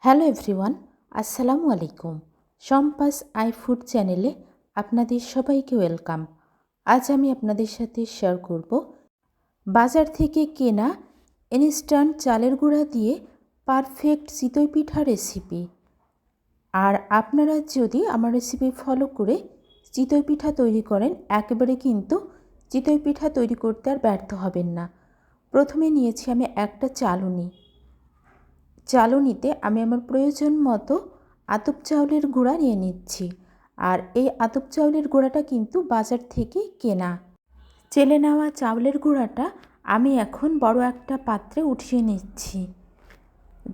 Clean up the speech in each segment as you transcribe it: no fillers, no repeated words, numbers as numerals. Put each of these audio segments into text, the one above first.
Hello everyone, আসসালামু আলাইকুম। সম্পাস I food চ্যানেলে আপনাদের সবাইকে ওয়েলকাম। আজ আমি আপনাদের সাথে শেয়ার করব বাজার থেকে কেনা ইনস্ট্যান্ট চালের গুঁড়া দিয়ে পারফেক্ট চিতই পিঠা রেসিপি। আর আপনারা যদি আমার রেসিপি ফলো করে চিতই পিঠা তৈরি করেন, একেবারে কিন্তু চিতই পিঠা তৈরি করতে আর ব্যর্থ হবেন না। প্রথমে নিয়েছি আমি একটা চালুনিতে আমি আমার প্রয়োজন মতো আতপ চাউলের গুঁড়া নিয়ে নিচ্ছি। আর এই আতপ চাউলের গুঁড়াটা কিন্তু বাজার থেকে কেনা। চেলে নেওয়া চাউলের গুঁড়াটা আমি এখন বড় একটা পাত্রে উঠিয়ে নিচ্ছি,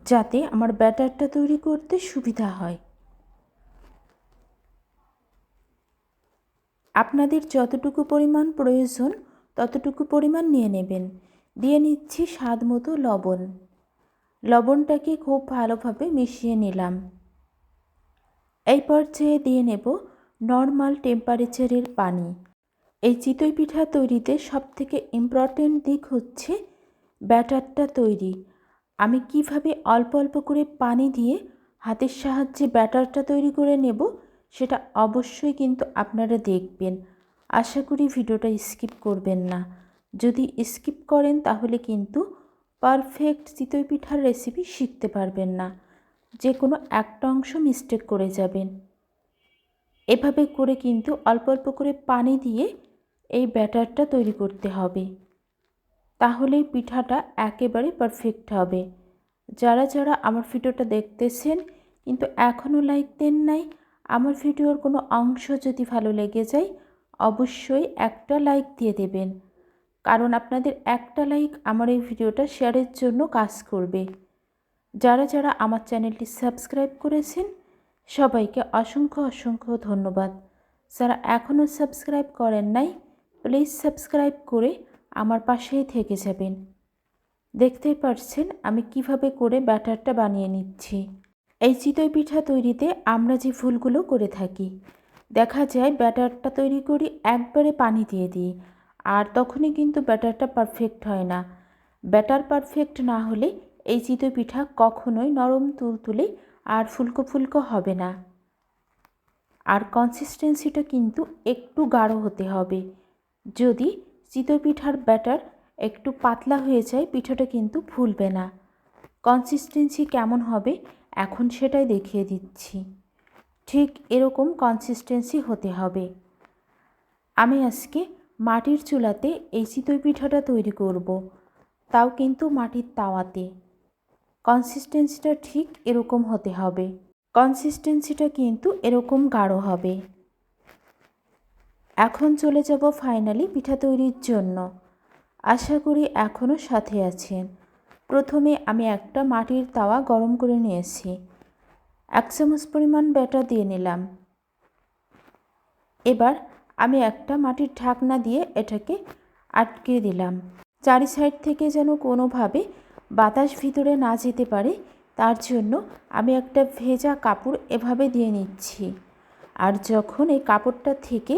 যাতে আমার ব্যাটারটা তৈরি করতে সুবিধা হয়। আপনাদের যতটুকু পরিমাণ প্রয়োজন ততটুকু পরিমাণ নিয়ে নেবেন। দিয়ে নিচ্ছি স্বাদ মতো লবণ। লবণটাকে খুব ভালোভাবে মিশিয়ে নিলাম। এই পর্যায়ে দিয়ে নেব নর্মাল টেম্পারেচারের পানি। এই চিতই পিঠা তৈরিতে সবথেকে ইম্পর্টেন্ট দিক হচ্ছে ব্যাটারটা তৈরি। আমি কিভাবে অল্প অল্প করে পানি দিয়ে হাতের সাহায্যে ব্যাটারটা তৈরি করে নেব, সেটা অবশ্যই কিন্তু আপনারা দেখবেন। আশা করি ভিডিওটা স্কিপ করবেন না। যদি স্কিপ করেন তাহলে কিন্তু পারফেক্ট চিতই পিঠার রেসিপি শিখতে পারবেন না, যে কোনো একটা অংশ মিস্টেক করে যাবেন। এভাবে করে কিন্তু অল্প অল্প করে পানি দিয়ে এই ব্যাটারটা তৈরি করতে হবে, তাহলেই পিঠাটা একেবারে পারফেক্ট হবে। যারা যারা আমার ভিডিওটা দেখতেছেন কিন্তু এখনও লাইক দেন নাই, আমার ভিডিওর কোনো অংশ যদি ভালো লেগে যায় অবশ্যই একটা লাইক দিয়ে দেবেন, কারণ আপনাদের একটা লাইক আমার এই ভিডিওটা শেয়ারের জন্য কাজ করবে। যারা যারা আমার চ্যানেলটি সাবস্ক্রাইব করেছেন সবাইকে অসংখ্য অসংখ্য ধন্যবাদ। যারা এখনও সাবস্ক্রাইব করেন নাই প্লিজ সাবস্ক্রাইব করে আমার পাশেই থেকে যাবেন। দেখতেই পারছেন আমি কিভাবে করে ব্যাটারটা বানিয়ে নিচ্ছি। এই চিতই পিঠা তৈরিতে আমরা যে ভুলগুলো করে থাকি, দেখা যায় ব্যাটারটা তৈরি করি একবারে পানি দিয়ে দিই, আর তখনই কিন্তু ব্যাটারটা পারফেক্ট হয় না। ব্যাটার পারফেক্ট না হলে এই চিতই পিঠা কখনোই নরম তুলতুলে আর ফুলকো ফুলকো হবে না। আর কনসিস্টেন্সিটা কিন্তু একটু গাঢ় হতে হবে। যদি চিতই পিঠার ব্যাটার একটু পাতলা হয়ে যায় পিঠাটা কিন্তু ফুলবে না। কনসিস্টেন্সি কেমন হবে এখন সেটাই দেখিয়ে দিচ্ছি। ঠিক এরকম কনসিস্টেন্সি হতে হবে। আমি আজকে মাটির চুলাতে এই চিতই পিঠাটা তৈরি করব, তাও কিন্তু মাটির তাওয়াতে। কনসিস্টেন্সিটা ঠিক এরকম হতে হবে। কনসিস্টেন্সিটা কিন্তু এরকম গাঢ় হবে। এখন চলে যাব ফাইনালি পিঠা তৈরির জন্য। আশা করি এখনও সাথে আছেন। প্রথমে আমি একটা মাটির তাওয়া গরম করে নিয়েছি। 1 চামচ পরিমাণ ব্যাটার দিয়ে নিলাম। এবার আমি একটা মাটির ঢাকনা দিয়ে এটাকে আটকে দিলাম। চারি সাইড থেকে যেন কোনোভাবে বাতাস ভিতরে না যেতে পারে, তার জন্য আমি একটা ভেজা কাপড় এভাবে দিয়ে নিচ্ছি। আর যখন এই কাপড়টা থেকে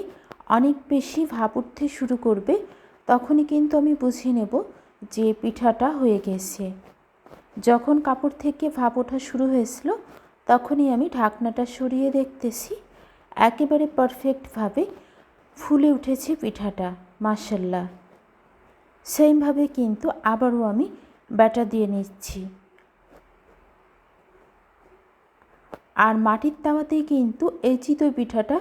অনেক বেশি ভাপ উঠতে শুরু করবে তখনই কিন্তু আমি বুঝে নেব যে পিঠাটা হয়ে গেছে। যখন কাপড় থেকে ভাপ ওঠা শুরু হয়েছিল তখনই আমি ঢাকনাটা সরিয়ে দেখতেছি একেবারে পারফেক্টভাবে ফুলে উঠেছে পিঠাটা, মাশাআল্লাহ। সেইমভাবে কিন্তু আবারও আমি ব্যাটার দিয়ে নিচ্ছি। আর মাটির তাওয়াতেই কিন্তু এই চিতই পিঠাটা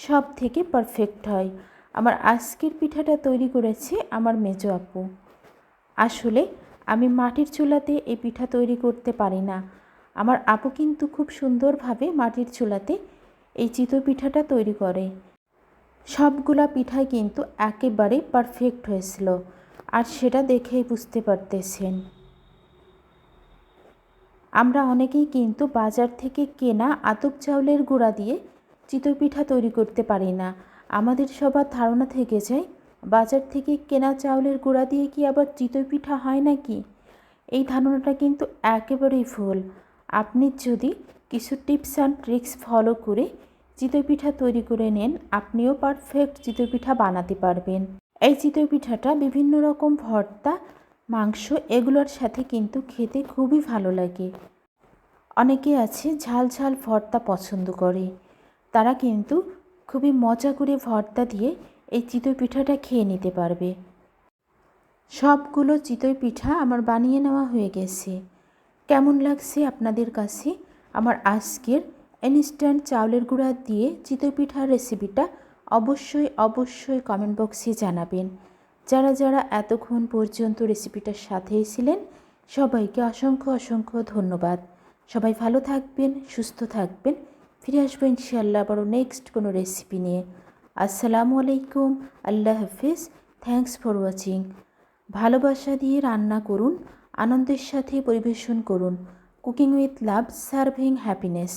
সব থেকে পারফেক্ট হয়। আমার আজকের পিঠাটা তৈরি করেছে আমার মেজো আপু। আসলে আমি মাটির চুলাতে এই পিঠা তৈরি করতে পারি না। আমার আপু কিন্তু খুব সুন্দরভাবে মাটির চুলাতে এই চিতই পিঠাটা তৈরি করে। সবগুলা পিঠাই কিন্তু একেবারে পারফেক্ট হয়েছিল, আর সেটা দেখেই বুঝতে পারতেছেন। আমরা অনেকেই কিন্তু বাজার থেকে কেনা আতপ চাউলের গুঁড়া দিয়ে চিতই পিঠা তৈরি করতে পারি না। আমাদের সবার ধারণা থেকে যায় বাজার থেকে কেনা চাউলের গুঁড়া দিয়ে কি আবার চিতই পিঠা হয় নাকি। এই ধারণাটা কিন্তু একেবারেই ভুল। আপনি যদি কিছু টিপস অ্যান্ড ট্রিক্স ফলো করে চিতই পিঠা তৈরি করে নেন, আপনিও পারফেক্ট চিতই পিঠা বানাতে পারবেন। এই চিতই পিঠাটা বিভিন্ন রকম ভর্তা, মাংস এগুলোর সাথে কিন্তু খেতে খুবই ভালো লাগে। অনেকে আছে ঝাল ঝাল ভর্তা পছন্দ করে, তারা কিন্তু খুবই মজা করে ভর্তা দিয়ে এই চিতই পিঠাটা খেয়ে নিতে পারবে। সবগুলো চিতই পিঠা আমার বানিয়ে নেওয়া হয়ে গেছে। কেমন লাগছে আপনাদের কাছে আমার আজকের ইনস্ট্যান্ট চাউলের গুঁড়া দিয়ে চিতই পিঠার রেসিপিটা অবশ্যই অবশ্যই কমেন্ট বক্সে জানাবেন। যারা যারা এতক্ষণ পর্যন্ত রেসিপিটার সাথেই ছিলেন সবাইকে অসংখ্য অসংখ্য ধন্যবাদ। সবাই ভালো থাকবেন, সুস্থ থাকবেন। ফিরে আসবো ইনশাআল্লাহ আবারও নেক্সট কোনো রেসিপি নিয়ে। আসসালামু আলাইকুম, আল্লাহ হাফিজ, থ্যাংকস ফর ওয়াচিং। ভালোবাসা দিয়ে রান্না করুন, আনন্দের সাথে পরিবেশন করুন। Cooking with love, serving happiness.